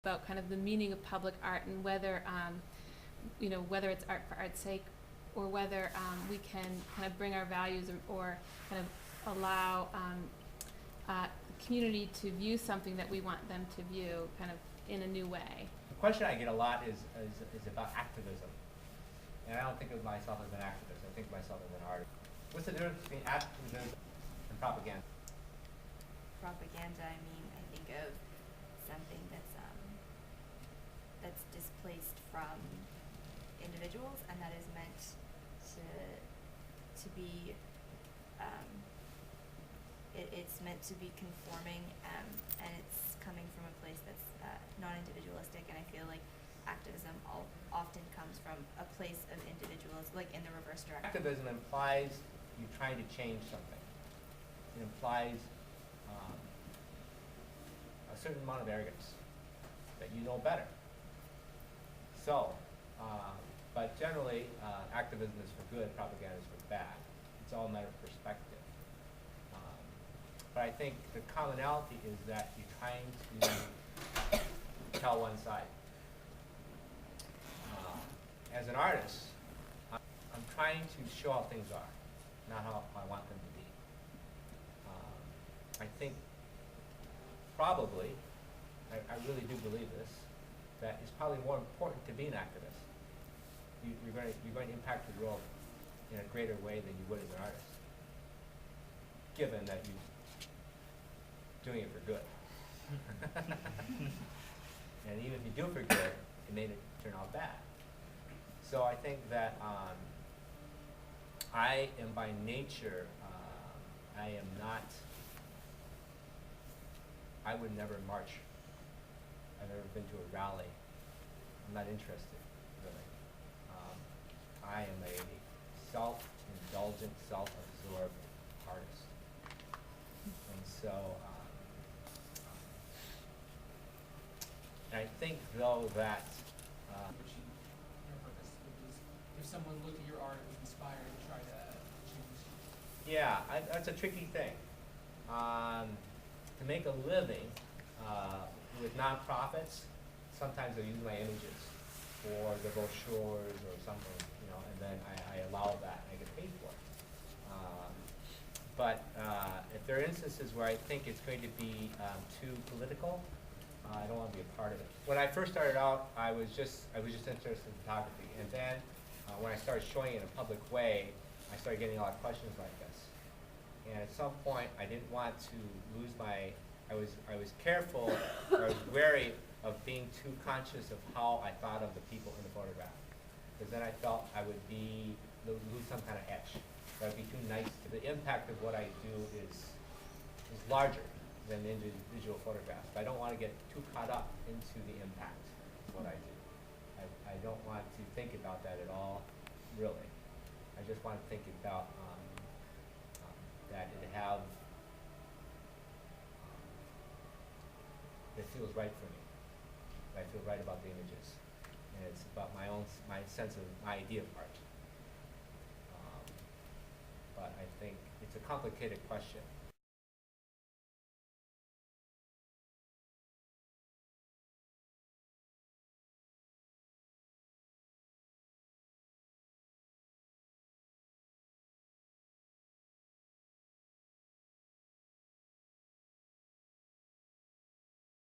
about kind of the meaning of public art and whether, whether it's art for art's sake or whether we can kind of bring our values or kind of allow the community to view something that we want them to view kind of in a new way. The question I get a lot is about activism. And I don't think of myself as an activist. I think of myself as an artist. What's the difference between activism and propaganda? Propaganda, I think of something that's displaced from individuals, and that is meant to be it's meant to be conforming, and it's coming from a place that's non-individualistic. And I feel like activism often comes from a place of individuals, like in the reverse direction. Activism implies you trying to change something. It implies a certain amount of arrogance, that you know better. So, but generally, activism is for good, propaganda is for bad. It's all a matter of perspective. But I think the commonality is that you're trying to tell one side. As an artist, I'm trying to show how things are, not how I want them to be. I think probably, I really do believe this, that it's probably more important to be an activist. You're going to impact the world in a greater way than you would as an artist, given that you're doing it for good. And even if you do it for good, it may turn out bad. So I think that I am by nature, I would never march. I've never been to a rally. I'm not interested, really. I am a self-indulgent, self-absorbed artist. And so, I think though that if someone looked at your art and was inspired and tried to change. yeah, that's a tricky thing. To make a living with nonprofits, sometimes they'll use my images or the brochures or something, and then I allow that and I get paid for it. But if there are instances where I think it's going to be too political, I don't want to be a part of it. When I first started out, I was just interested in photography, and then when I started showing it in a public way, I started getting a lot of questions like this. And at some point, I didn't want to lose my. I was careful, or I was wary of being too conscious of how I thought of the people in the photograph, because then I felt I would lose some kind of edge. That would be too nice. The impact of what I do is larger than the individual photographs. But I don't want to get too caught up into the impact of what I do. I don't want to think about that at all, really. I just want to think about that it feels right for me. I feel right about the images, and it's about my sense of my idea of art. But I think it's a complicated question.